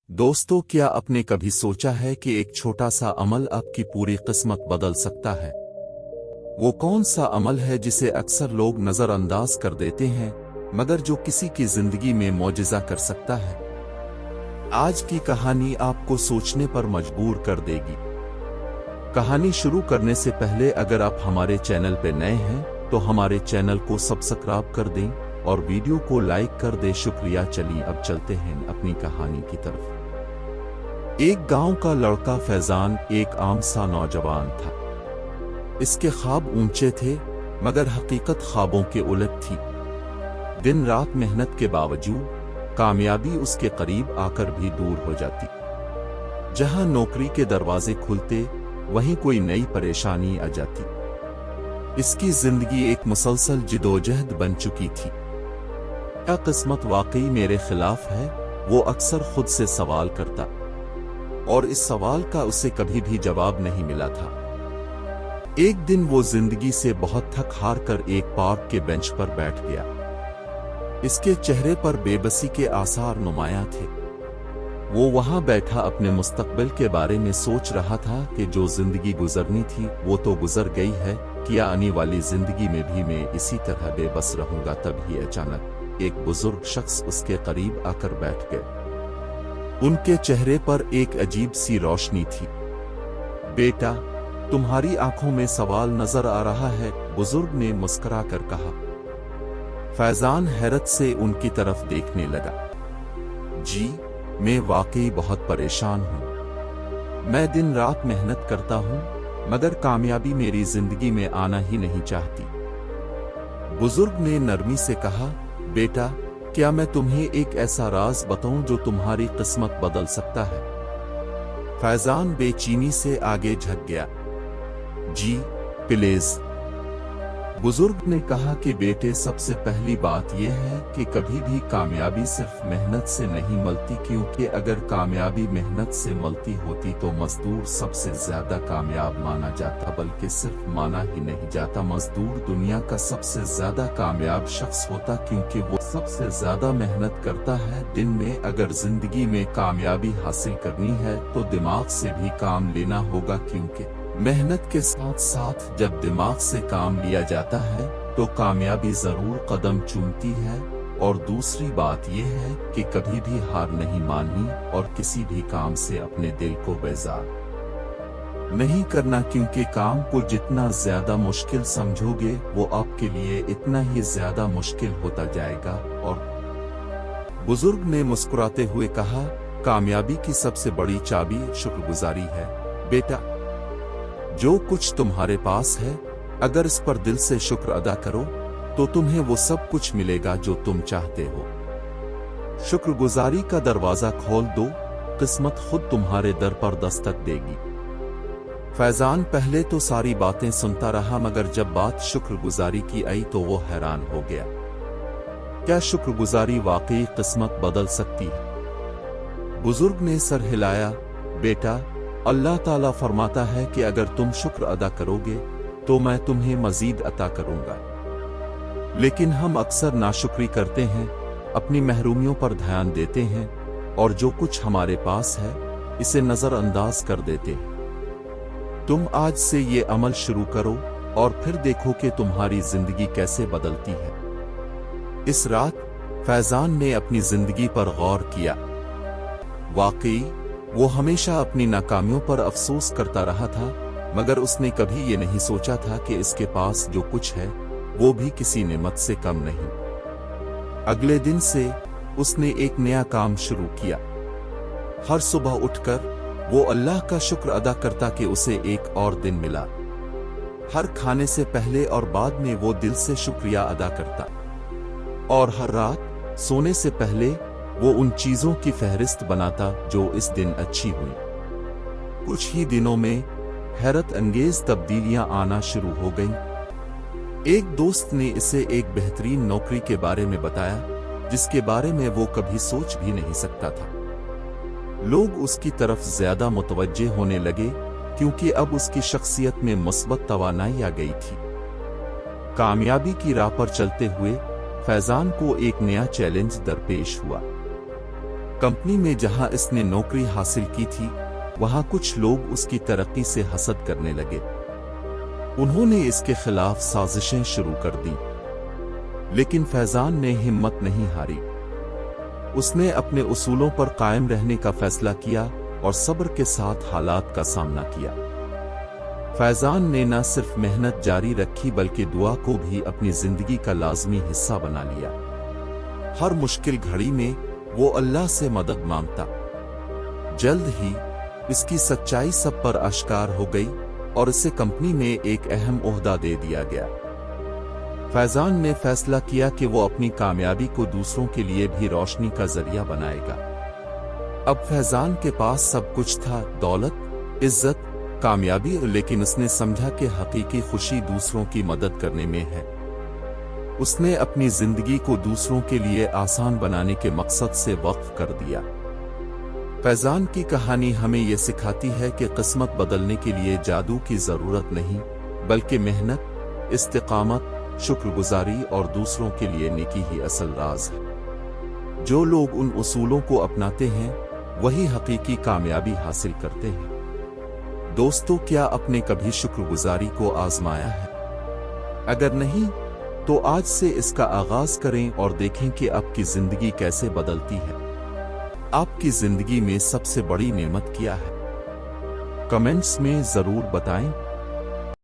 दोस्तों, क्या आपने कभी सोचा है कि एक छोटा सा अमल आपकी पूरी किस्मत बदल सकता है? वो कौन सा अमल है जिसे अक्सर लोग नजरअंदाज कर देते हैं, मगर जो किसी की जिंदगी में मौजिज़ा कर सकता है? आज की कहानी आपको सोचने पर मजबूर कर देगी। कहानी शुरू करने से पहले अगर आप हमारे चैनल पर नए हैं तो हमारे चैनल को सब्सक्राइब कर दें और वीडियो को लाइक कर दें। शुक्रिया। चलिए अब चलते हैं अपनी कहानी की तरफ। एक गांव का लड़का फैजान एक आम सा नौजवान था। इसके ख्वाब ऊंचे थे, मगर हकीकत ख्वाबों के उलट थी। दिन रात मेहनत के बावजूद कामयाबी उसके करीब आकर भी दूर हो जाती। जहां नौकरी के दरवाजे खुलते, वहीं कोई नई परेशानी आ जाती। इसकी जिंदगी एक मुसलसल जिदोजहद बन चुकी थी। क्या किस्मत वाकई मेरे खिलाफ है? वो अक्सर खुद से सवाल करता, और इस सवाल का उसे कभी भी जवाब नहीं मिला था। एक दिन वो जिंदगी से बहुत थक हार कर एक पार्क के बेंच पर बैठ गया। इसके चेहरे पर बेबसी के आसार नुमायां थे। वो वहां बैठा अपने मुस्तकबिल के बारे में सोच रहा था कि जो जिंदगी गुजरनी थी वो तो गुजर गई है, क्या आने वाली जिंदगी में भी मैं इसी तरह बेबस रहूंगा? तभी अचानक एक बुजुर्ग शख्स उसके करीब आकर बैठ गए। उनके चेहरे पर एक अजीब सी रोशनी थी। बेटा, तुम्हारी आंखों में सवाल नजर आ रहा है, बुजुर्ग ने मुस्कुरा कर कहा। फैजान हैरत से उनकी तरफ देखने लगा। जी, मैं वाकई बहुत परेशान हूं। मैं दिन रात मेहनत करता हूं, मगर कामयाबी मेरी जिंदगी में आना ही नहीं चाहती। बुजुर्ग ने नरमी से कहा, बेटा, क्या मैं तुम्हें एक ऐसा राज बताऊं जो तुम्हारी किस्मत बदल सकता है? फैजान बेचैनी से आगे झुक गया। जी प्लीज। बुजुर्ग ने कहा कि बेटे, सबसे पहली बात यह है कि कभी भी कामयाबी सिर्फ मेहनत से नहीं मिलती, क्योंकि अगर कामयाबी मेहनत से मिलती होती तो मजदूर सबसे ज्यादा कामयाब माना जाता। बल्कि सिर्फ माना ही नहीं जाता, मजदूर दुनिया का सबसे ज्यादा कामयाब शख्स होता, क्योंकि वो सबसे ज्यादा मेहनत करता है दिन में। अगर जिंदगी में कामयाबी हासिल करनी है तो दिमाग से भी काम लेना होगा, क्योंकि मेहनत के साथ साथ जब दिमाग से काम लिया जाता है तो कामयाबी जरूर कदम चूमती है। और दूसरी बात यह है कि कभी भी हार नहीं माननी और किसी भी काम से अपने दिल को बेजार नहीं करना, क्योंकि काम को जितना ज्यादा मुश्किल समझोगे वो आपके लिए इतना ही ज्यादा मुश्किल होता जाएगा। और बुजुर्ग ने मुस्कुराते हुए कहा, कामयाबी की सबसे बड़ी चाबी शुक्रगुजारी है। बेटा, जो कुछ तुम्हारे पास है, अगर इस पर दिल से शुक्र अदा करो तो तुम्हें वो सब कुछ मिलेगा जो तुम चाहते हो। शुक्रगुजारी का दरवाजा खोल दो, किस्मत खुद तुम्हारे दर पर दस्तक देगी। फैजान पहले तो सारी बातें सुनता रहा, मगर जब बात शुक्रगुजारी की आई तो वो हैरान हो गया। क्या शुक्रगुजारी वाकई किस्मत बदल सकती है? बुजुर्ग ने सर हिलाया। बेटा, अल्लाह ताला फरमाता है कि अगर तुम शुक्र अदा करोगे तो मैं तुम्हें मजीद अता करूंगा। लेकिन हम अक्सर नाशुक्री करते हैं, अपनी महरूमियों पर ध्यान देते हैं और जो कुछ हमारे पास है इसे नजरअंदाज कर देते हैं। तुम आज से ये अमल शुरू करो और फिर देखो कि तुम्हारी जिंदगी कैसे बदलती है। इस रात फैजान ने अपनी जिंदगी पर गौर किया। वाकई वो हमेशा अपनी नाकामियों पर अफसोस करता रहा था, मगर उसने कभी ये नहीं सोचा था कि इसके पास जो कुछ है वो भी किसी नेमत से कम नहीं। अगले दिन से उसने एक नया काम शुरू किया। हर सुबह उठकर वो अल्लाह का शुक्र अदा करता कि उसे एक और दिन मिला। हर खाने से पहले और बाद में वो दिल से शुक्रिया अदा करता, और हर रात सोने से पहले वो उन चीजों की फहरिस्त बनाता जो इस दिन अच्छी हुई। कुछ ही दिनों में हैरत अंगेज तब्दीलियां आना शुरू हो गईं। एक दोस्त ने इसे एक बेहतरीन नौकरी के बारे में बताया, जिसके बारे में वो कभी सोच भी नहीं सकता था। लोग उसकी तरफ ज्यादा मुतवज्जे होने लगे, क्योंकि अब उसकी शख्सियत में मुस्बत तवानाई आ गई थी। कामयाबी की राह पर चलते हुए फैजान को एक नया चैलेंज दरपेश हुआ। कंपनी में जहां इसने नौकरी हासिल की थी, वहां कुछ लोग उसकी तरक्की से हसद करने लगे। उन्होंने इसके खिलाफ साजिशें शुरू कर दी, लेकिन फैजान ने हिम्मत नहीं हारी। उसने अपने उसूलों पर कायम रहने का फैसला किया और सब्र के साथ हालात का सामना किया। फैजान ने न सिर्फ मेहनत जारी रखी बल्कि दुआ को भी अपनी जिंदगी का लाजमी हिस्सा बना लिया। हर मुश्किल घड़ी में वो अल्लाह से मदद मांगता। जल्द ही इसकी सच्चाई सब पर आश्कार हो गई और इसे कंपनी में एक अहम ओहदा दे दिया गया। फैजान ने फैसला किया कि वो अपनी कामयाबी को दूसरों के लिए भी रोशनी का जरिया बनाएगा। अब फैजान के पास सब कुछ था, दौलत, इज्जत, कामयाबी, लेकिन उसने समझा कि हकीकी खुशी दूसरों की मदद करने में है। उसने अपनी जिंदगी को दूसरों के लिए आसान बनाने के मकसद से वक्फ कर दिया। फैजान की कहानी हमें यह सिखाती है कि किस्मत बदलने के लिए जादू की जरूरत नहीं, बल्कि मेहनत, इस्तिकामत, शुक्रगुजारी और दूसरों के लिए नेकी ही असल राज है। जो लोग उन उसूलों को अपनाते हैं, वही हकीकी कामयाबी हासिल करते हैं। दोस्तों, क्या आपने कभी शुक्रगुजारी को आजमाया है? अगर नहीं, तो आज से इसका आगाज करें और देखें कि आपकी जिंदगी कैसे बदलती है। आपकी जिंदगी में सबसे बड़ी नेमत क्या है? कमेंट्स में जरूर बताएं।